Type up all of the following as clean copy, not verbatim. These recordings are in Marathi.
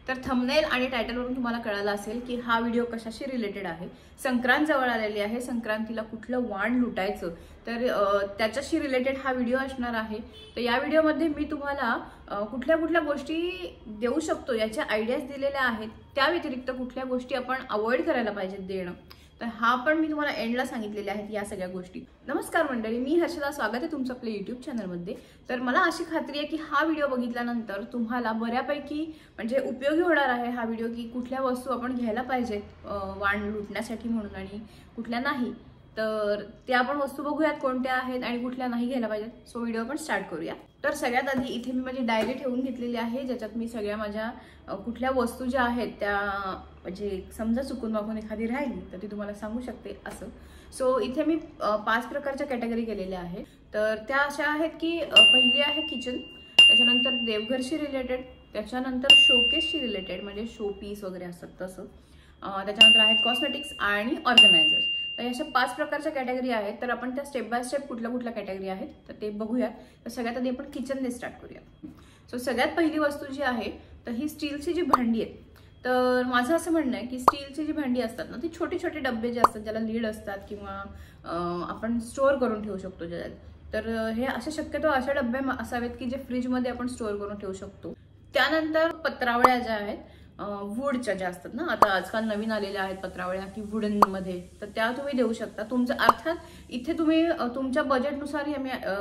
तर थंबनेल आणि टायटलवरून तुम्हाला कळालं असेल की हा व्हिडिओ कशाशी रिलेटेड आहे। संक्रांत जवळ आलेली आहे, संक्रांतीला कुठलं वाण लुटायचं तर त्याच्याशी रिलेटेड हा व्हिडिओ असणार आहे। तर या व्हिडिओमध्ये मी तुम्हाला कुठल्या कुठल्या गोष्टी देऊ शकतो याच्या आयडियाज दिलेल्या आहेत, त्या व्यतिरिक्त कुठल्या गोष्टी आपण अवॉइड करायला पाहिजेत देणं, तर हा पण मी तुम्हाला एंडला सांगितलेले आहेत या सगळ्या गोष्टी। नमस्कार मंडळी, मी हर्षदा, स्वागत आहे तुमचं आपल्या YouTube चॅनलमध्ये। तर मला अशी खात्री आहे की हा व्हिडिओ बघितल्यानंतर तुम्हाला बऱ्यापैकी म्हणजे उपयोगी होणार आहे हा व्हिडिओ, की कुठल्या वस्तू आपण घ्यायला पाहिजेत वाण लुटण्यासाठी म्हणून आणि कुठल्या नाही। तर त्या आपण वस्तू बघूयात कोणत्या आहेत आणि कुठल्या नाही घ्यायला पाहिजेत। सो व्हिडिओ आपण स्टार्ट करूया। तर सगळ्यात आधी इथे मी माझी डायरी ठेवून घेतलेली आहे, ज्याच्यात मी सगळ्या माझ्या कुठल्या वस्तू ज्या आहेत त्या म्हणजे समजा चुकून मागून एखादी राहिली तर ती तुम्हाला सांगू शकते असं। सो इथे मी 5 प्रकारच्या कॅटेगरी केलेल्या आहेत। तर त्या अशा आहेत की पहिली आहे किचन, त्याच्यानंतर देवघरशी रिलेटेड, त्याच्यानंतर शोकेसशी रिलेटेड म्हणजे शो पीस वगैरे असतात तसं, त्याच्यानंतर आहेत कॉस्मेटिक्स आणि ऑर्गनायझर्स। तर अशा 5 प्रकारच्या कॅटेगरी आहेत। तर आपण त्या स्टेप बाय स्टेप कुठल्या कॅटेगरी आहेत तर ते बघूया। तर सगळ्यात आधी आपण किचनने स्टार्ट करूया। सो सगळ्यात पहिली वस्तू जी आहे तर ही स्टीलची जी भांडी आहेत। तर माझं असं म्हणणं आहे की स्टीलची जी भांडी असतात ना, ती छोटे छोटे डब्बे जे असतात ज्याला लीड असतात किंवा आपण स्टोअर करून ठेवू शकतो ज्यात, तर हे अशा शक्यतो अशा डब्बे असावेत की जे फ्रीजमध्ये आपण स्टोअर करून ठेवू शकतो। त्यानंतर पत्रावळ्या ज्या आहेत वूडच्या ज्या असतात ना, आता आजकाल नवीन आलेल्या आहेत पत्रावळ्या की वुडन मध्ये, तर त्या तुम्ही देऊ शकता। तुमचं अर्थात इथे तुम्ही तुमच्या बजेटनुसार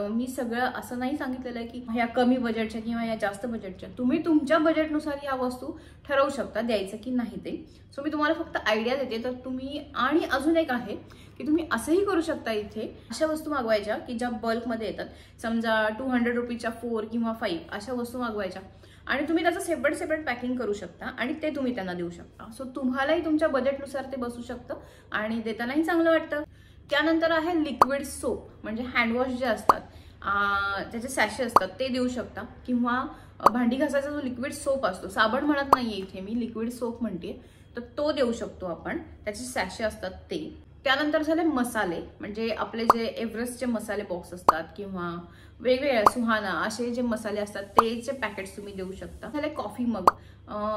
मी सगळं असं नाही सांगितलेलं आहे की ह्या कमी बजेटच्या किंवा या जास्त बजेटच्या, तुम्ही तुमच्या बजेटनुसार ह्या वस्तू ठरवू शकता द्यायचं की नाही ते। सो मी तुम्हाला फक्त आयडिया देते। तर तुम्ही आणि अजून एक आहे की तुम्ही असंही करू शकता, इथे अशा वस्तू मागवायच्या की ज्या बल्कमध्ये येतात। समजा 200 रुपीच्या 4 किंवा 5 अशा वस्तू मागवायच्या आणि तुम्ही त्याचं सेपरेट पॅकिंग करू शकता आणि ते तुम्ही त्यांना देऊ शकता। सो तुम्हालाही तुमच्या बजेटनुसार ते बसू शकतं आणि देतानाही चांगलं वाटतं। त्यानंतर आहे लिक्विड सोप, म्हणजे हँडवॉश जे असतात त्याचे सॅशे असतात ते देऊ शकता, किंवा भांडी घासायचा जो लिक्विड सोप असतो, साबण म्हणत नाहीये इथे मी, लिक्विड सोप म्हणते, तर तो देऊ शकतो आपण, त्याचे सॅशे असतात ते। त्यानंतर झाले मसाले, म्हणजे आपले जे एव्हरेस्टचे मसाले बॉक्स असतात किंवा वेगवेगळे सुहाना असे जे मसाले असतात तेचे पॅकेट्स तुम्ही देऊ शकता। झाले कॉफी मग,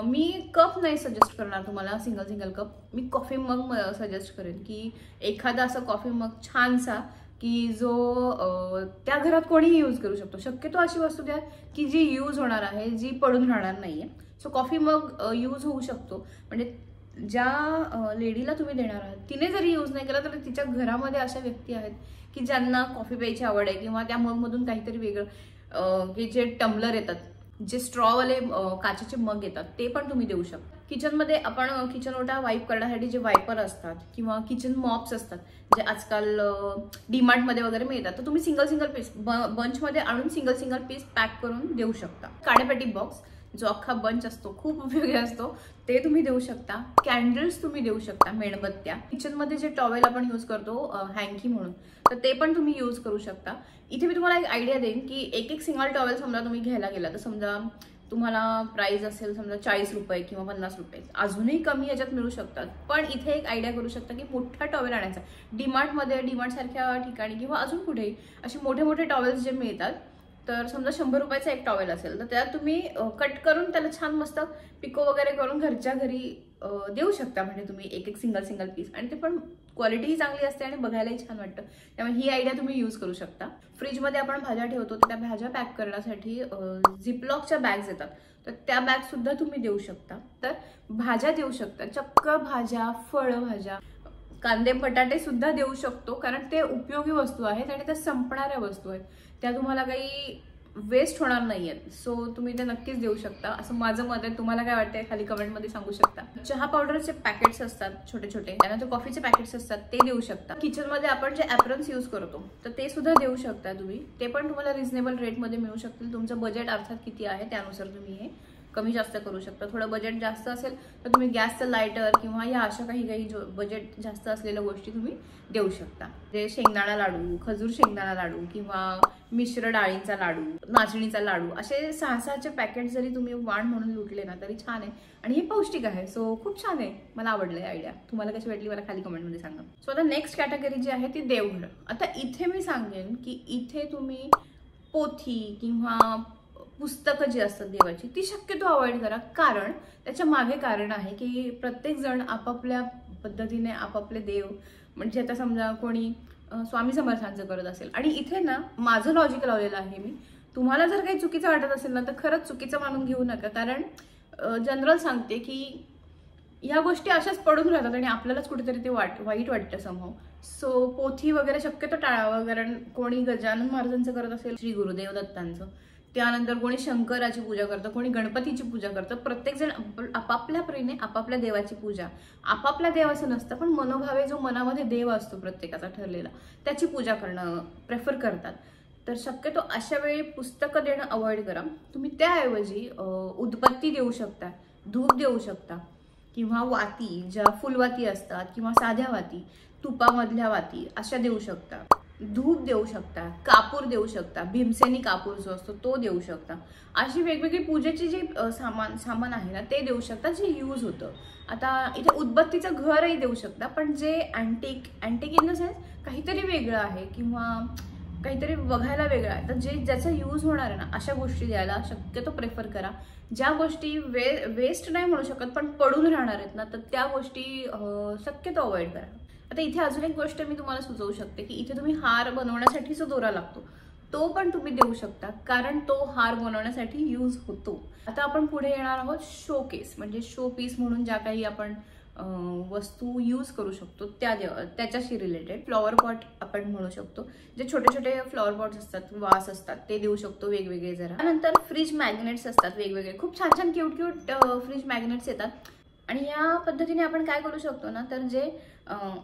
मी कप नाही सजेस्ट करणार तुम्हाला सिंगल कप, मी कॉफी मग सजेस्ट करेन की एखादा असं कॉफी मग छानसा की जो त्या घरात कोणीही यूज करू शकतो। शक्यतो अशी वस्तू द्या की जी यूज होणार आहे, जी पडून राहणार नाहीये। सो कॉफी मग यूज होऊ शकतो, म्हणजे ज्या लेडीला तुम्ही देणार आहात तिने जरी यूज नाही केला तरी तिच्या घरामध्ये अशा व्यक्ती आहेत की ज्यांना कॉफी प्यायची आवड आहे, किंवा त्या मगमधून काहीतरी वेगळं की जे टम्बलर येतात, जे स्ट्रॉवाले काचेचे मग येतात ते पण तुम्ही देऊ शकता। किचनमध्ये आपण किचन ओटा वाईप करण्यासाठी जे वायपर असतात किंवा किचन मॉप्स असतात जे आजकाल डीमार्टमध्ये वगैरे मिळतात, तर तुम्ही सिंगल पीस बंचमध्ये आणून सिंगल पीस पॅक करून देऊ शकता। काडेपेटी बॉक्स जो अख्खा बंच असतो, खूप उपयोगी असतो, ते तुम्ही देऊ शकता। कॅन्डल्स तुम्ही देऊ शकता, मेणबत्त्या। किचनमध्ये जे टॉवेल आपण यूज करतो हँकी म्हणून, तर ते पण तुम्ही यूज करू शकता। इथे मी तुम्हाला एक आयडिया देईन की एक सिंगल टॉवेल समजा तुम्ही घ्यायला गेला तर समजा तुम्हाला प्राइस असेल समजा 40 रुपये किंवा 50 रुपये, अजूनही कमी याच्यात मिळू शकतात। पण इथे एक आयडिया करू शकता की मोठा टॉवेल आणायचा, डीमार्ट सारख्या ठिकाणी किंवा अजून कुठेही असे मोठे टॉवेल्स जे मिळतात, तर समजा 100 रुपयाचा एक टॉवेल असेल तर त्यात तुम्ही कट करून त्याला छान मस्त पिको वगैरे करून घरच्या घरी देऊ शकता। म्हणजे तुम्ही एक सिंगल पीस, आणि ते पण क्वालिटीही चांगली असते आणि बघायलाही छान वाटतं। त्यामुळे ही आयडिया तुम्ही यूज करू शकता। फ्रीजमध्ये आपण भाज्या ठेवतो तर त्या भाज्या पॅक करण्यासाठी झिपलॉकच्या बॅग्स येतात, तर त्या बॅग सुद्धा तुम्ही देऊ शकता। तर भाज्या देऊ शकता, चक्क भाज्या, फळभाज्या, कांदे बटाटे सुद्धा देऊ शकतो, कारण ते उपयोगी वस्तू आहेत आणि त्या संपणाऱ्या वस्तू आहेत, त्या तुम्हाला काही वेस्ट होणार नाहीयेत। सो तुम्ही ते नक्कीच देऊ शकता, असं माझं मत आहे। तुम्हाला काय वाटतंय खाली कमेंटमध्ये सांगू शकता। चहा पावडरचे पॅकेट्स असतात छोटे, त्यानंतर कॉफीचे पॅकेट्स असतात ते देऊ शकता। किचनमध्ये आपण जे ॲप्रन्स यूज करतो तर ते सुद्धा देऊ शकता तुम्ही, ते पण तुम्हाला रिझनेबल रेटमध्ये मिळू शकतील। तुमचं बजेट अर्थात किती आहे त्यानुसार तुम्ही हे कमी जास्त करू शकता। थोडं बजेट जास्त असेल तर तुम्ही गॅसचं लायटर किंवा या अशा काही बजेट जास्त असलेल्या गोष्टी तुम्ही देऊ शकता। जे शेंगदाणा लाडू, खजूर शेंगदाणा लाडू किंवा मिश्र डाळींचा लाडू, नाचणीचा लाडू, असे 6-6चे पॅकेट जरी तुम्ही वाण म्हणून लुटले ना तरी छान आहे, आणि हे पौष्टिक आहे। सो खूप छान आहे, मला आवडलं आयडिया। तुम्हाला कशी वाटली मला खाली कमेंटमध्ये सांगा। सो आता नेक्स्ट कॅटेगरी जी आहे ती देवघर। आता इथे मी सांगेन की इथे तुम्ही पोथी किंवा पुस्तकं जी असतात देवाची ती शक्यतो अवॉइड करा, कारण त्याच्या मागे कारण आहे की प्रत्येक जण आपापल्या पद्धतीने आपापले देव, म्हणजे आता समजा कोणी स्वामी समर्थांचं करत असेल, आणि इथे ना माझं लॉजिक लावलेलं आहे मी, तुम्हाला जर काही चुकीचं वाटत असेल ना तर खरंच चुकीचं मानून घेऊ नका, कारण जनरल सांगते की ह्या गोष्टी अशाच पडून राहतात आणि आपल्यालाच कुठेतरी ते वाईट वाटतं समोर. सो पोथी वगैरे शक्यतो टाळावं, कारण कोणी गजानन महाराजांचं करत असेल, श्री गुरुदेव दत्तांचं, त्यानंतर कोणी शंकराची पूजा करतं, कोणी गणपतीची पूजा करतं. प्रत्येकजण आपापल्या प्रेने आपापल्या देवाची पूजा, आपापल्या देवाचं नसतं पण मनोभावे जो मनामध्ये देव असतो प्रत्येकाचा ठरलेला त्याची पूजा करणं प्रेफर करतात. तर शक्यतो अशा वेळी पुस्तकं देणं अवॉइड करा. तुम्ही त्याऐवजी उदबत्ती देऊ शकता, धूप देऊ शकता, किंवा वाती, ज्या फुलवाती असतात किंवा साध्या वाती, तुपामधल्या वाती अशा देऊ शकता, धूप देऊ शकता, कापूर देऊ शकता, भीमसेनी कापूर जो असतो तो देऊ शकता. अशी वेगवेगळी पूजेची जी सामान आहे ना ते देऊ शकता जे यूज होतं. आता इथे उदबत्तीचं घरही देऊ शकता, पण जे अँटिक इन द सेन्स काहीतरी वेगळं आहे किंवा काहीतरी बघायला वेगळं आहे, तर ज्याचा यूज होणार आहे ना अशा गोष्टी द्यायला शक्यतो प्रेफर करा. ज्या गोष्टी वेस्ट नाही म्हणू शकत पण पडून राहणार आहेत ना तर त्या गोष्टी शक्यतो अवॉइड करा. आता इथे अजून एक गोष्ट मी तुम्हाला सुचवू शकते की इथे तुम्ही हार बनवण्यासाठी जो दोरा लागतो तो पण तुम्ही देऊ शकता, कारण तो हार बनवण्यासाठी यूज होतो. आता आपण पुढे येणार आहोत शोकेस, म्हणजे शो पीस म्हणून ज्या काही आपण वस्तू यूज करू शकतो त्याच्याशी रिलेटेड. फ्लॉवर पॉट आपण म्हणू शकतो, जे छोटे छोटे फ्लॉवर पॉट्स असतात, वास असतात, ते देऊ शकतो वेगवेगळे जरा. त्यानंतर फ्रीज मॅग्नेट्स असतात वेगवेगळे, खूप छान छान क्यूट फ्रीज मॅग्नेट्स येतात. आणि या पद्धतीने आपण काय करू शकतो ना, तर जे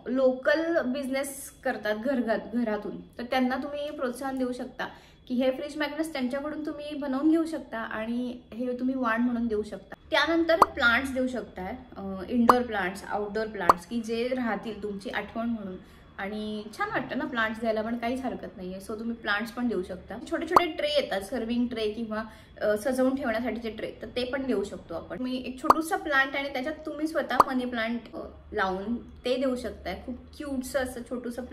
लोकल बिझनेस करतात घरातून, तर त्यांना तुम्ही प्रोत्साहन देऊ शकता की हे फ्रीज मॅग्नेट्स त्यांच्याकडून तुम्ही बनवून घेऊ शकता आणि हे तुम्ही वाण म्हणून देऊ शकता. त्यानंतर प्लांट्स देऊ शकताय, इंडोर प्लांट्स, आउटडोर प्लांट्स, की जे राहतील तुमची आठवण म्हणून. आणि छान वाटतं ना प्लांट्स द्यायला, पण काहीच हरकत नाहीये. सो तुम्ही प्लांट्स पण देऊ शकता. छोटे छोटे ट्रे येतात, सर्विंग ट्रे किंवा सजवून ठेवण्यासाठीचे ट्रे, तर ते पण देऊ शकतो आपण. मी एक छोटूसा प्लांट आणि त्याच्यात तुम्ही स्वतः मनी प्लांट लावून ते देऊ शकताय. खूप क्यूटचं असं छोटूसं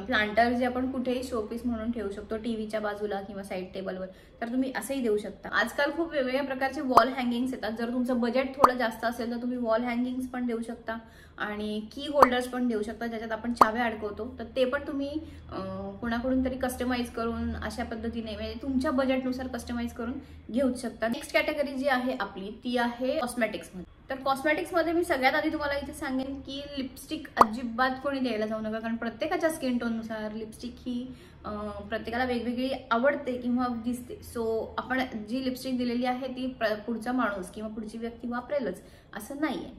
प्लांटर जे आपण कुठेही शोपीस म्हणून ठेवू शकतो, टीव्हीच्या बाजूला किंवा साईड टेबलवर, तर तुम्ही असंही देऊ शकता. आजकाल खूप वेगवेगळ्या प्रकारचे वॉल हँगिंग्स येतात. जर तुमचं बजेट थोडं जास्त असेल तर तुम्ही वॉल हँगिंग्स पण देऊ शकता आणि की होल्डर्स पण देऊ शकता, ज्याच्यात आपण चाव्या अडकवतो, तर ते पण तुम्ही कोणाकडून तरी कस्टमाइज करून अशा पद्धतीने, म्हणजे तुमच्या बजेटनुसार कस्टमाइज करून घेऊ शकता. नेक्स्ट कॅटेगरी जी आहे आपली ती आहे कॉस्मेटिक्समध्ये. तर कॉस्मेटिक्समध्ये मी सगळ्यात आधी तुम्हाला इथे सांगेन की लिपस्टिक अजिबात कोणी द्यायला जाऊ नका, कारण प्रत्येकाच्या स्किन टोननुसार लिपस्टिक ही प्रत्येकाला वेगवेगळी आवडते किंवा दिसते. सो आपण जी लिपस्टिक दिलेली आहे ती पुढचा माणूस किंवा पुढची व्यक्ती वापरेलच असं नाहीये.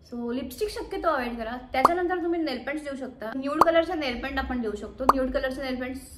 सो लिपस्टिक शक्यतो अवॉइड करा. त्याच्यानंतर तुम्ही नेलपेंट्स देऊ शकता. न्यूड कलरचा नेलपेंट आपण देऊ शकतो. न्यूड कलरचे नेलपेंट्स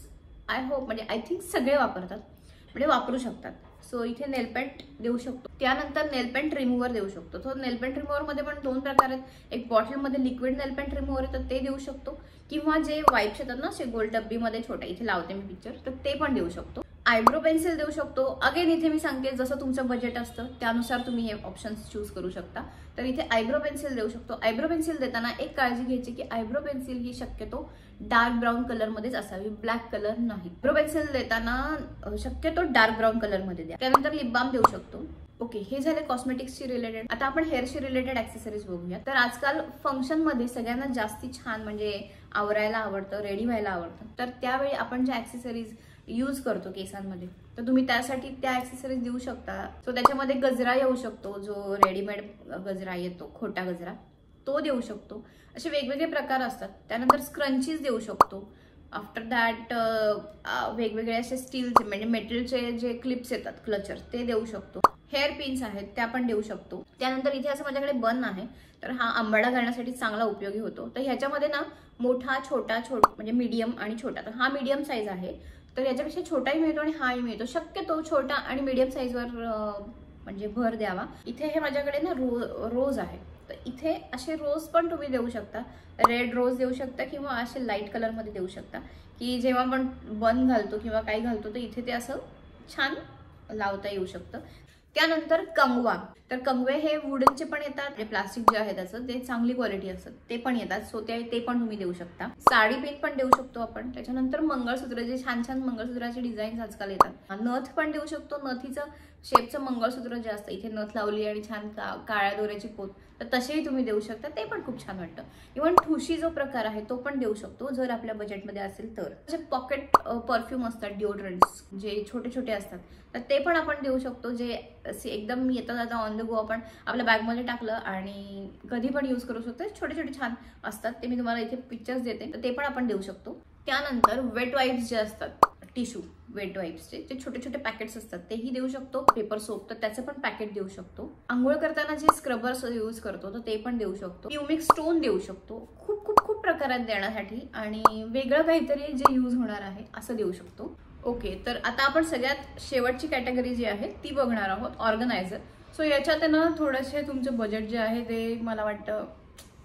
म्हणजे आय थिंक सगळे वापरतात, म्हणजे वापरू शकतात. सो इथे नेलपेंट देऊ शकतो. त्यानंतर नेलपेंट रिमूव्हर देऊ शकतो. तो नेलपेंट रिमूव्हर मध्ये पण दोन प्रकार आहेत. एक बॉटलमध्ये लिक्विड नेलपेंट रिमूव्हर येतं ते देऊ शकतो, किंवा जे वाईप्स येतात ना असे गोल डब्बीमध्ये छोटे, इथे लावते मी पिक्चर, तर ते पण देऊ शकतो. आयब्रो पेन्सिल देऊ शकतो. अगेन इथे मी सांगते जसं तुमचं बजेट असतं त्यानुसार तुम्ही हे ऑप्शन्स चूज करू शकता. तर इथे आयब्रो पेन्सिल देऊ शकतो. आयब्रो पेन्सिल देताना एक काळजी घ्यायची की आयब्रो पेन्सिल ही शक्यतो डार्क ब्राऊन कलर मध्येच असावी, ब्लॅक कलर नाही. आयब्रो पेन्सिल देताना शक्यतो डार्क ब्राऊन कलर मध्ये द्या. त्यानंतर लिप बाम देऊ शकतो. ओके, हे झाले कॉस्मेटिक्सशी रिलेटेड. आता आपण हेअरशी रिलेटेड ऍक्सेसरीज बघूया. तर आजकाल फंक्शन मध्ये सगळ्यांना जास्ती छान म्हणजे आवरायला आवडतं, रेडी व्हायला आवडतं. तर त्यावेळी आपण ज्या ऍक्सेसरीज यूज करतो केसांमध्ये, तर तुम्ही त्यासाठी त्या ऍक्सेसरीज देऊ शकता. सो त्याच्यामध्ये गजरा येऊ शकतो, जो रेडीमेड गजरा येतो, खोटा गजरा, तो देऊ शकतो. असे वेगवेगळे प्रकार असतात. त्यानंतर स्क्रंचीज देऊ शकतो. आफ्टर दॅट वेगवेगळे असे स्टीलचे म्हणजे मेटलचे जे क्लिप्स येतात, क्लचर, ते देऊ शकतो. हेअर पिन्स आहेत त्या पण देऊ शकतो. त्यानंतर इथे असं माझ्याकडे बन आहे, तर हा आंबाडा घालण्यासाठी चांगला उपयोगी होतो. तर ह्याच्यामध्ये ना मोठा, छोटा म्हणजे मीडियम आणि छोटा, तर हा मीडियम साईज आहे. तर याच्यापेक्षा छोटाही मिळतो आणि हाही मिळतो. शक्यतो छोटा आणि मीडियम साईजवर म्हणजे भर द्यावा. इथे हे माझ्याकडे ना रोज आहे, तर इथे असे रोज पण तुम्ही देऊ शकता. रेड रोज देऊ शकता किंवा असे लाईट कलरमध्ये देऊ शकता, की जेव्हा आपण बन घालतो किंवा काही घालतो तर इथे ते असं छान लावता येऊ शकतं. त्यानंतर कंगवा, तर कंगवे हे वुडनचे पण येतात, प्लास्टिक जे आहे त्याचं ते चांगली क्वालिटी असतात ते पण येतात, सो ते पण तुम्ही देऊ शकता. साडी पिन पण देऊ शकतो आपण. त्याच्यानंतर मंगळसूत्र, जे छान छान मंगळसूत्राचे डिझाईन आजकाल येतात. नथ पण देऊ शकतो. नथीचं शेपचं मंगळसूत्र जे असतं, इथे नथ लावली आणि छान काळ्या दोऱ्याची पोत, तर तसेही तुम्ही देऊ शकता, ते पण खूप छान वाटतं. इव्हन ठुशी जो प्रकार आहे तो पण देऊ शकतो जर आपल्या बजेटमध्ये असेल तर. जे पॉकेट परफ्यूम असतात, डिओड्रंट्स जे छोटे छोटे असतात, तर ते पण आपण देऊ शकतो, जे एकदम येता जाता ऑन द गो आपण आपल्या बॅगमध्ये टाकलं आणि कधी पण यूज करू शकतो. छोटे छोटे छान असतात, ते मी तुम्हाला इथे पिक्चर्स देते, तर ते पण आपण देऊ शकतो. त्यानंतर वेट वाईप्स जे असतात, टिश्यू वेट वाईप्सचे जे छोटे छोटे पॅकेट्स असतात तेही देऊ शकतो. पेपर सोप, तर त्याचं पण पॅकेट देऊ शकतो. आंघोळ करताना जे स्क्रबर्स यूज करतो तर ते पण देऊ शकतो. प्युमिक स्टोन देऊ शकतो. खूप खूप खूप प्रकारात देण्यासाठी आणि वेगळं काहीतरी जे यूज होणार आहे असं देऊ शकतो. ओके, तर आता आपण सगळ्यात शेवटची कॅटेगरी जी आहे ती बघणार आहोत, ऑर्गनायझर. सो याच्यात ना थोडेसे तुमचं बजेट जे आहे ते मला वाटतं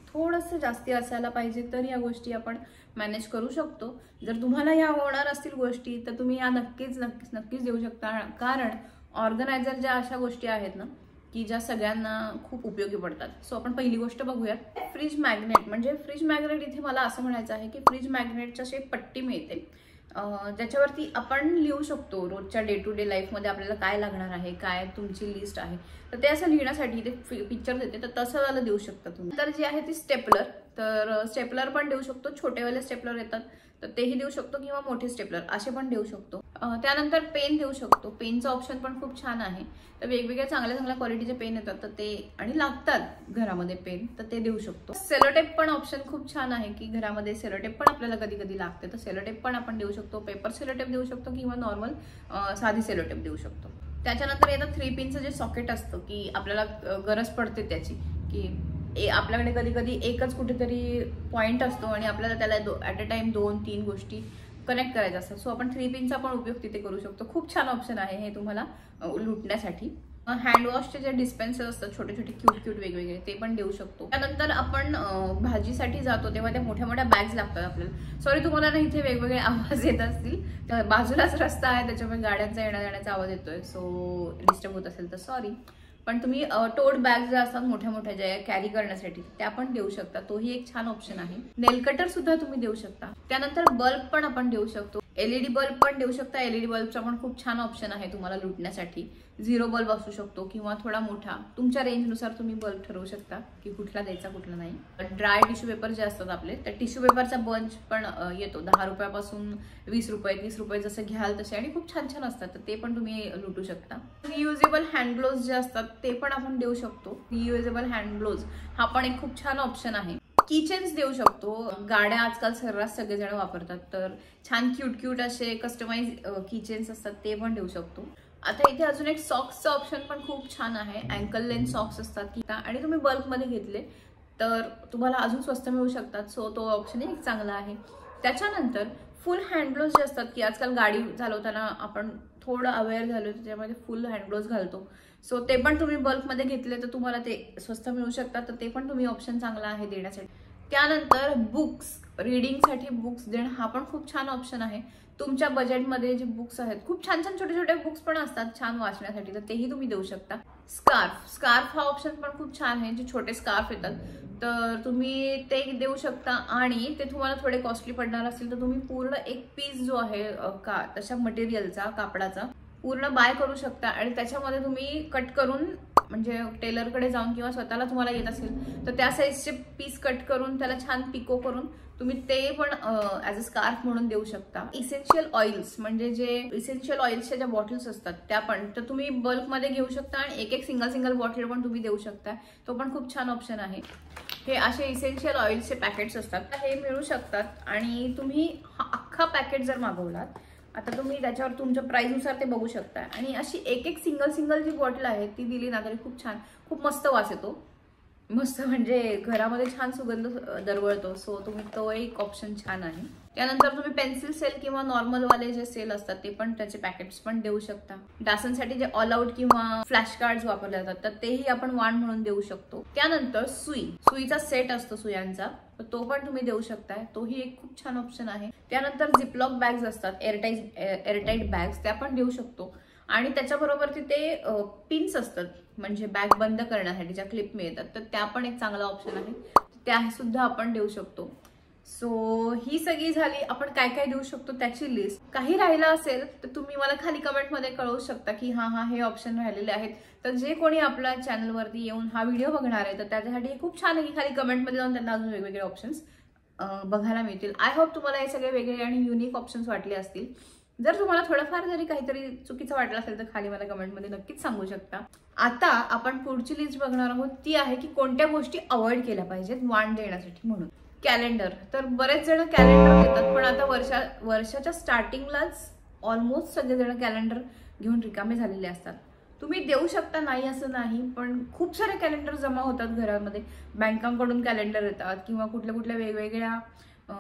थोडंसं जास्ती असायला पाहिजे, तर या गोष्टी आपण मॅनेज करू शकतो. जर तुम्हाला ह्या होणार असतील गोष्टी तर तुम्ही या नक्कीच देऊ शकता, कारण ऑर्गनायझर ज्या अशा गोष्टी आहेत ना की ज्या सगळ्यांना खूप उपयोगी पडतात. सो आपण पहिली गोष्ट बघूयात, फ्रीज मॅग्नेट. म्हणजे फ्रीज मॅग्नेट इथे मला असं म्हणायचं आहे की फ्रीज मॅग्नेटची अशी पट्टी मिळते, ज्याच्यावरती आपण लिहू शकतो रोजच्या डे टू डे लाईफमध्ये आपल्याला काय लागणार आहे, काय तुमची लिस्ट आहे, तर ते असं लिहिण्यासाठी ते पिक्चर देते, तर तसं वाला देऊ शकता तुम्ही. तर जी आहे ती स्टेपलर, तर स्टेपलर पण देऊ शकतो. छोटेवाले स्टेपलर येतात तर तेही देऊ शकतो, किंवा मोठे स्टेपलर असे पण देऊ शकतो. त्यानंतर पेन देऊ शकतो. पेनचं ऑप्शन पण खूप छान आहे, तर वेगवेगळ्या चांगल्या क्वालिटीचे पेन येतात, तर ते आणि लागतात घरामध्ये पेन, तर ते देऊ शकतो. सेलोटेप पण ऑप्शन खूप छान आहे की घरामध्ये सेलोटेप पण आपल्याला कधी कधी लागते, तर सेलोटेप पण आपण देऊ शकतो. पेपर सेलोटेप देऊ शकतो किंवा नॉर्मल साधी सेलोटेप देऊ शकतो. त्याच्यानंतर येतं 3 पिनचं जे सॉकेट असतं की आपल्याला गरज पडते त्याची, की आपल्याकडे कधी कधी एकच कुठेतरी पॉइंट असतो आणि आपल्याला त्याला ॲट अ टाइम 2-3 गोष्टी कनेक्ट करायच्या असतात. सो आपण 3 पिनचा पण उपयोग तिथे करू शकतो. खूप छान ऑप्शन आहे हे तुम्हाला लुटण्यासाठी. हँडवॉशचे जे डिस्पेन्सर असतात छोटे छोटे क्यूट वेगवेगळे, ते पण देऊ शकतो. त्यानंतर आपण भाजीसाठी जातो तेव्हा त्या मोठ्या मोठ्या बॅग्स लागतात आपल्याला. सॉरी तुम्हाला ना इथे वेगवेगळे आवाज येत असतील, बाजूलाच रस्ता आहे त्याच्यामुळे गाड्यांचा येण्या जाण्याचा आवाज येतोय, सो डिस्टर्ब होत असेल तर सॉरी. पण तुम्ही टोट बॅग ज्या असतात मोठ्या मोठ्या ज्या कॅरी करण्यासाठी, त्या पण देऊ शकता. तोही एक छान ऑप्शन आहे. नेल कटर सुद्धा तुम्ही देऊ शकता. त्यानंतर बल्ब पण आपण देऊ शकतो. एलईडी बल्ब पण देऊ शकता. एलईडी बल्बचा पण खूप छान ऑप्शन आहे तुम्हाला लुटण्यासाठी. 0 बल्ब असू शकतो किंवा थोडा मोठा, तुमच्या रेंजनुसार तुम्ही बल्ब ठरवू शकता की कुठला द्यायचा कुठला नाही. ड्राय टिश्यू पेपर जे असतात आपले, त्या टिश्यू पेपरचा बंच पण येतो 10 रुपयापासून 20 रुपये 30 रुपये जसं घ्याल तसे, आणि खूप छान छान असतात, तर ते पण तुम्ही लुटू शकता. रियुजेबल हँड ग्लोव्ज जे असतात ते पण आपण देऊ शकतो. रियुजेबल हँड ग्लोव्ज हा पण एक खूप छान ऑप्शन आहे. किचन्स देऊ शकतो. गाड्या आजकाल सर्रास सगळेजण वापरतात, तर छान क्यूट असे कस्टमाइज किचन्स असतात ते पण देऊ शकतो. आता इथे अजून एक सॉक्सचं ऑप्शन पण खूप छान आहे. अँकल लेंथ सॉक्स असतात की, आणि तुम्ही बल्कमध्ये घेतले तर तुम्हाला अजून स्वस्त मिळू शकतात. सो तो ऑप्शन एक चांगला आहे. त्याच्यानंतर फुल हँड ग्लोव्ज जे असतात की आजकाल गाडी चालवताना आपण थोडं अवेअर झालो त्याच्यामध्ये फुल हँड ग्लोव्ज घालतो, सो ते पण तुम्ही बल्कमध्ये घेतले तर तुम्हाला ते स्वस्त मिळू शकतात, तर ते पण तुम्ही ऑप्शन चांगला आहे देण्यासाठी. त्यानंतर बुक्स, रीडिंगसाठी बुक्स देणं हा पण खूप छान ऑप्शन आहे. तुमच्या बजेटमध्ये जे बुक्स आहेत, खूप छान छोटे बुक्स पण असतात छान वाचण्यासाठी, तर तेही तुम्ही देऊ शकता. स्कार्फ हा ऑप्शन पण खूप छान आहे. जे छोटे स्कार्फ येतात तर तुम्ही ते देऊ शकता, आणि ते तुम्हाला थोडे कॉस्टली पडणार असतील तर तुम्ही पूर्ण एक पीस जो आहे तशा मटेरियलचा, कापडाचा पूर्ण बाय करू शकता, आणि त्याच्यामध्ये तुम्ही कट करून, म्हणजे टेलरकडे जाऊन किंवा स्वतःला तुम्हाला येत असेल तर त्या साईजचे पीस कट करून त्याला छान पिको करून तुम्ही ते पण ॲज अ स्कार्फ म्हणून देऊ शकता. इसेन्शियल ऑइल्स, म्हणजे जे इसेन्शियल ऑइल्सच्या ज्या बॉटल्स असतात त्या पण, तर तुम्ही बल्कमध्ये घेऊ शकता आणि एक सिंगल बॉटल पण तुम्ही देऊ शकता. तो पण खूप छान ऑप्शन आहे. हे असे इसेन्शियल ऑइल्सचे पॅकेट्स असतात, हे मिळू शकतात, आणि तुम्ही अख्खा पॅकेट जर मागवलात, आता तुम्ही त्याच्यावर तुमच्या प्राइसनुसार ते बघू शकता, आणि अशी एक सिंगल जी बॉटल आहे ती दिली ना तरी खूप छान, खूप मस्त वास येतो. मस्त म्हणजे घरामध्ये छान सुगंध दरवळतो. सो तुम्ही तो एक ऑप्शन छान आहे. त्यानंतर तुम्ही पेन्सिल सेल किंवा नॉर्मल वाले जे सेल असतात ते पण, त्याचे पॅकेट्स पण देऊ शकता. डासांसाठी जे ऑल आउट किंवा फ्लॅश कार्ड्स वापरले जातात तर तेही आपण वाण म्हणून देऊ शकतो. त्यानंतर सुईचा सेट असतो सुयांचा, तर तो पण तुम्ही देऊ शकताय. तोही एक खूप छान ऑप्शन आहे. त्यानंतर झिपलॉक बॅग्स असतात, एअरटाईट बॅग्स, त्या पण देऊ शकतो. आणि त्याच्याबरोबर तिथे पिन्स असतात, म्हणजे बॅग बंद करण्यासाठी ज्या क्लिप मिळतात, तर त्या पण एक चांगला ऑप्शन आहे, त्या सुद्धा आपण देऊ शकतो. सो ही सगळी झाली आपण काय काय देऊ शकतो त्याची लिस्ट. काही राहिलं असेल तर तुम्ही मला खाली कमेंटमध्ये कळवू शकता की हा हे ऑप्शन राहिलेले आहेत. तर जे कोणी आपल्या चॅनलवरती येऊन हा व्हिडिओ बघणार आहे तर त्याच्यासाठी खूप छान आहे की खाली कमेंटमध्ये जाऊन त्यांना अजून वेगवेगळे ऑप्शन्स बघायला मिळतील. आय होप तुम्हाला हे सगळे वेगळे आणि युनिक ऑप्शन्स वाटले असतील. जर तुम्हाला थोडंफार जरी काहीतरी चुकीचं वाटलं असेल तर खाली मला कमेंटमध्ये नक्कीच सांगू शकता. आता आपण पुढची लिस्ट बघणार आहोत, ती आहे की कोणत्या गोष्टी अवॉइड केल्या पाहिजेत वाण देण्यासाठी. म्हणून कॅलेंडर. तर बरेच जण कॅलेंडर देतात, पण आता वर्षाच्या स्टार्टिंगलाच ऑलमोस्ट सगळेजण कॅलेंडर घेऊन रिकामे झालेले असतात. तुम्ही देऊ शकता, नाही असं नाही, पण खूप सारे कॅलेंडर जमा होतात घरामध्ये. बँकांकडून कॅलेंडर येतात किंवा कुठल्या कुठल्या वेगवेगळ्या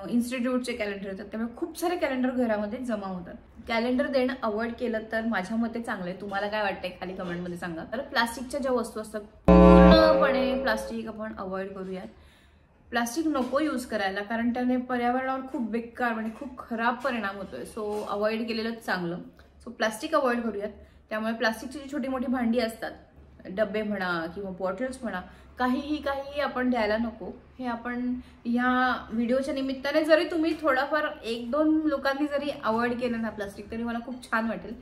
इन्स्टिट्यूटचे कॅलेंडर येतात, त्यामुळे खूप सारे कॅलेंडर घरामध्ये जमा होतात. कॅलेंडर देणं अवॉइड केलं तर माझ्या मते चांगलं आहे. तुम्हाला काय वाटतंय खाली कमेंटमध्ये सांगा. तर प्लास्टिकच्या ज्या वस्तू असतात पूर्णपणे प्लास्टिक आपण अवॉइड करूयात. प्लास्टिक नको यूज करायला, कारण त्याने पर्यावरणावर खूप बेकार म्हणजे खूप खराब परिणाम होतोय. सो अवॉइड केलेलंच चांगलं. सो प्लास्टिक अवॉइड करूयात. त्यामुळे प्लास्टिकची जी छोटी मोठी भांडी असतात, डबे म्हणा किंवा बॉटल्स म्हणा, काहीही आपण द्यायला नको. हे आपण या व्हिडिओच्या निमित्ताने जरी तुम्ही थोडाफार 1-2 लोकांनी जरी अवॉइड केलं ना प्लास्टिक, तरी मला खूप छान वाटेल.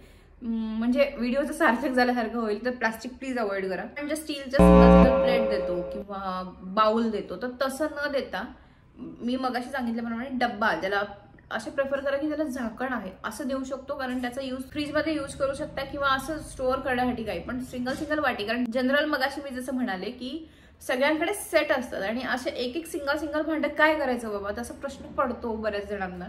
म्हणजे व्हिडिओचं सार्थक झाल्यासारखं होईल. तर प्लास्टिक प्लीज अवॉइड करा. म्हणजे स्टीलच्या सिंगल प्लेट देतो किंवा बाउल देतो, तर तसं न देता मी मगाशी सांगितल्याप्रमाणे डब्बा, ज्याला असे प्रेफर करा की त्याला झाकण आहे असं देऊ शकतो, कारण त्याचा यूज फ्रीजमध्ये यूज करू शकता किंवा असं स्टोअर करण्यासाठी काही. पण सिंगल वाटी, कारण जनरल मगाशी मी जसं म्हणाले की सगळ्यांकडे सेट असतात आणि असे एक सिंगल भांडं काय करायचं बाबा, तसा प्रश्न पडतो बऱ्याच जणांना.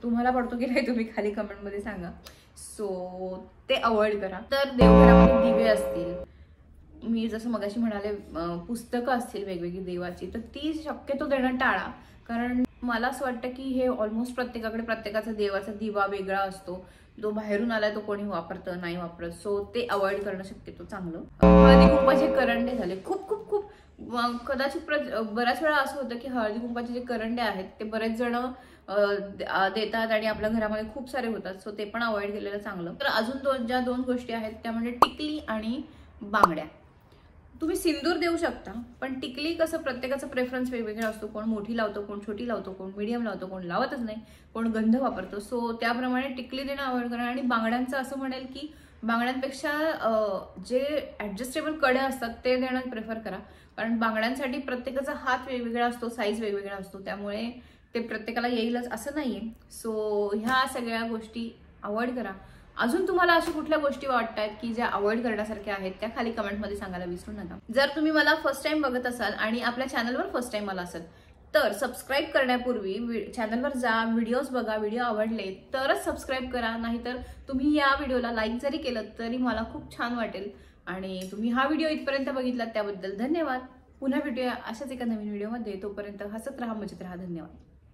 तुम्हाला पडतो की नाही तुम्ही खाली कमेंटमध्ये सांगा. सो ते अवॉइड करा. तर देवघरामध्ये दिवे असतील, मी जसं मगाशी म्हणाले पुस्तकं असतील वेगवेगळी देवाची, तर ती शक्यतो देणं टाळा. कारण मला असं वाटतं की हे ऑलमोस्ट प्रत्येकाचा देवाचा दिवा वेगळा असतो. जो बाहेरून आलाय तो कोणी वापरतं नाही वापरत. सो ते अवॉइड करणं शक्यतो चांगलं. हळदी कुंकवाचे करंडे झाले, खूप कदाचित बऱ्याच वेळा असं होतं की हळदी कुंकवाचे जे करंडे आहेत ते बरेच जण देतात आणि आपल्या घरामध्ये खूप सारे होतात. सो ते पण अवॉइड केलेलं चांगलं. तर अजून ज्या 2 गोष्टी आहेत त्या म्हणजे टिकली आणि बांगड्या. तुम्ही सिंदूर देऊ शकता, पण टिकली कसं प्रत्येकाचा प्रेफरन्स वेगवेगळा असतो. कोण मोठी लावतो, कोण छोटी लावतो, कोण मीडियम लावतो, कोण लावतच नाही, कोण गंध वापरतो. सो त्याप्रमाणे टिकली देणं अवॉइड करा. आणि बांगड्यांचं असं म्हणेल की बांगड्यांपेक्षा जे ऍडजस्टेबल कडे असतात ते देणं प्रेफर करा. कारण बांगड्यांसाठी प्रत्येकाचा हात वेगवेगळा असतो, साईज वेगवेगळा असतो, त्यामुळे ते प्रत्येकाला येईलच असं नाहीये. सो ह्या सगळ्या गोष्टी अवॉइड करा. अजून तुम्हाला अशा कुठल्या गोष्टी वाटतात की ज्या अवॉइड करण्यासारख्या आहेत त्या खाली कमेंटमध्ये सांगायला विसरू नका. जर तुम्ही मला फर्स्ट टाइम बघत असाल आणि आपल्या चॅनलवर फर्स्ट टाइम आला असेल तर सबस्क्राईब करण्यापूर्वी चॅनलवर जा, व्हिडिओज बघा, व्हिडिओ आवडले तरच सबस्क्राईब करा. नाहीतर तुम्ही या व्हिडिओला लाईक जरी केलं तरी मला खूप छान वाटेल. आणि तुम्ही हा व्हिडिओ इथपर्यंत बघितलात त्याबद्दल धन्यवाद. पुन्हा भेटूया अशाच एका नवीन व्हिडिओमध्ये. तोपर्यंत हसत राहा, मजेत राहा. धन्यवाद.